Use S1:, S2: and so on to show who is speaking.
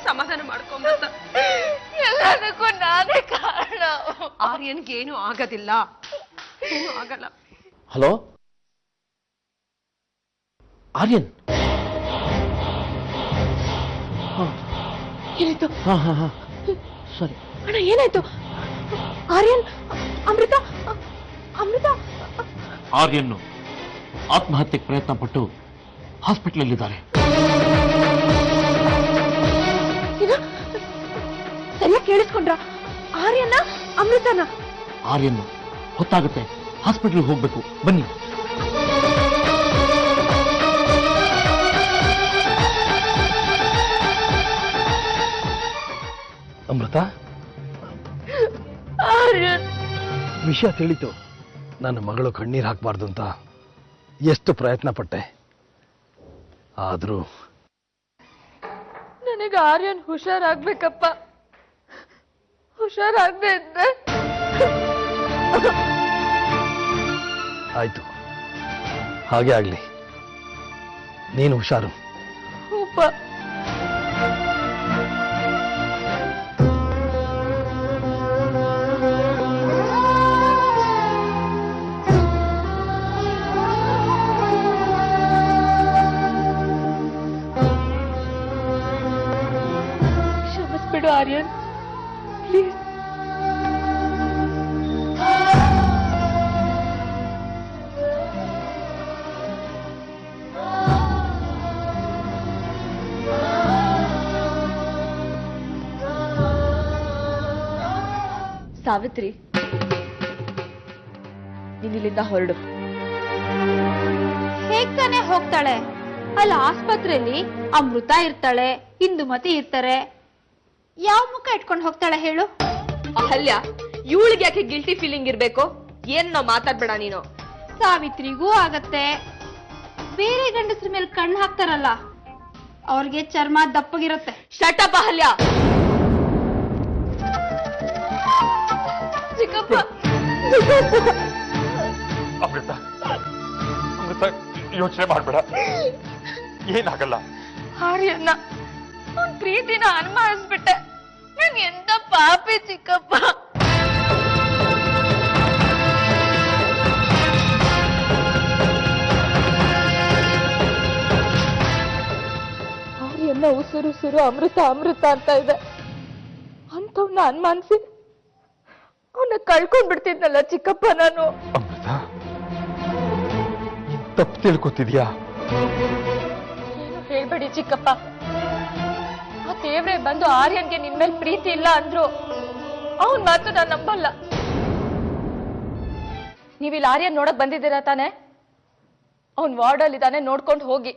S1: ಸಮಾಧಾನ ಮಾಡ್ಕೊಂಬತ್ತ ಎಲ್ಲದಕ್ಕೂ ನಾನೇ ಕಾರಣ. ಆರ್ಯನ್ಗೇನು ಆಗೋದಿಲ್ಲ, ಏನು ಆಗಲ್ಲ.
S2: ಹಲೋ ಆರ್ಯನ್,
S3: ಏನಾಯ್ತು?
S2: ಸರಿ
S3: ಅಣ್ಣ ಏನಾಯ್ತು? ಆರ್ಯನ್, ಅಮೃತ ಅಮೃತ
S2: ಆರ್ಯನ್ ಆತ್ಮಹತ್ಯೆಗೆ ಪ್ರಯತ್ನ ಪಟ್ಟು ಹಾಸ್ಪಿಟಲ್ ಇದ್ದಾರೆ.
S3: ಸರಿಯಾಗಿ ಕೇಳಿಸ್ಕೊಂಡ್ರ? ಆರ್ಯನ ಅಮೃತನ?
S2: ಆರ್ಯನ್ ಹೊತ್ತಾಗುತ್ತೆ, ಹಾಸ್ಪಿಟಲ್ ಹೋಗ್ಬೇಕು, ಬನ್ನಿ.
S4: ಅಮೃತ,
S3: ಆರ್ಯನ್
S4: ವಿಷಯ ತಿಳಿತು. ನನ್ನ ಮಗಳು ಕಣ್ಣೀರು ಹಾಕಬಾರ್ದು ಅಂತ ಎಷ್ಟು ಪ್ರಯತ್ನ ಪಟ್ಟೆ, ಆದ್ರೂ
S3: ನನಗೆ ಆರ್ಯನ್ ಹುಷಾರಾಗ್ಬೇಕಪ್ಪ. ಹುಷಾರಾಗದೆ ಇದ್ರೆ
S4: ಆಯ್ತು, ಹಾಗೆ ಆಗ್ಲಿ. ನೀನು ಹುಷಾರು.
S3: ಉಪ್ಪ ಕ್ಷಮಿಸ್ಬಿಡು ಆರ್ಯನ್, ಪ್ಲೀಸ್. ಸಾವಿತ್ರಿ, ನೀನಿಲ್ಲಿಂದ ಹೊರಡು.
S5: ಹೇಗ್ ತಾನೇ ಹೋಗ್ತಾಳೆ? ಅಲ್ಲಿ ಆಸ್ಪತ್ರೆಯಲ್ಲಿ ಅಮೃತ ಇರ್ತಾಳೆ, ಇಂದುಮತಿ ಇರ್ತಾರೆ. ಯಾವ ಮುಖ ಇಟ್ಕೊಂಡು ಹೋಗ್ತಾಳೆ ಹೇಳು?
S1: ಅಹಲ್ಯ, ಇವಳಿಗೆ ಯಾಕೆ ಗಿಲ್ಟಿ ಫೀಲಿಂಗ್ ಇರ್ಬೇಕು? ಏನ್ ನಾವ್ ಮಾತಾಡ್ಬೇಡ ನೀನು.
S5: ಸಾವಿತ್ರಿಗೂ ಆಗತ್ತೆ. ಬೇರೆ ಗಂಡಸ್ರ ಮೇಲೆ ಕಣ್ಣು ಹಾಕ್ತಾರಲ್ಲ, ಅವ್ರಿಗೆ ಚರ್ಮ ದಪ್ಪಗಿರುತ್ತೆ.
S1: ಶಟಪ್ ಅಹಲ್ಯ.
S3: ಚಿಕ್ಕಪ್ಪ,
S6: ಅಮೃತ, ಅಮೃತ ಯೋಚನೆ ಮಾಡ್ಬೇಡ, ಏನಾಗಲ್ಲ.
S3: ಆರ್ಯನ್ನ ಅವ್ನ್ ಪ್ರೀತಿನ ಅನುಮಾನಿಸ್ಬಿಟ್ಟೆ. ನನ್ ಎಂತ ಪಾಪಿ ಚಿಕ್ಕಪ್ಪ. ಆರ್ಯನ್ನ ಉಸುರು ಅಮೃತ ಅಮೃತ ಅಂತ ಇದೆ. ಅಂತವ್ನ ಅನುಮಾನಿಸಿ ಅವನ್ನ ಕಳ್ಕೊಂಡ್ಬಿಡ್ತಿದ್ನಲ್ಲ ಚಿಕ್ಕಪ್ಪ ನಾನು.
S6: ಅಮೃತ, ತಪ್ಪು ತಿಳ್ಕೊತಿದ್ಯಾ?
S3: ಏನು ಹೇಳ್ಬೇಡಿ ಚಿಕ್ಕಪ್ಪ. ಆ ದೇವ್ರೆ ಬಂದು ಆರ್ಯನ್ಗೆ ನಿಮ್ಮೇಲ್ ಪ್ರೀತಿ ಇಲ್ಲ ಅಂದ್ರು ಅವನ್ ಮಾತು ನಾನ್ ನಂಬಲ್ಲ. ನೀವಿಲ್ಲಿ ಆರ್ಯನ್ ನೋಡಕ್ ಬಂದಿದ್ದೀರಾ ತಾನೆ? ಅವನ್ ವಾರ್ಡಲ್ಲಿ ಇದ್ದಾನೆ, ನೋಡ್ಕೊಂಡು ಹೋಗಿ.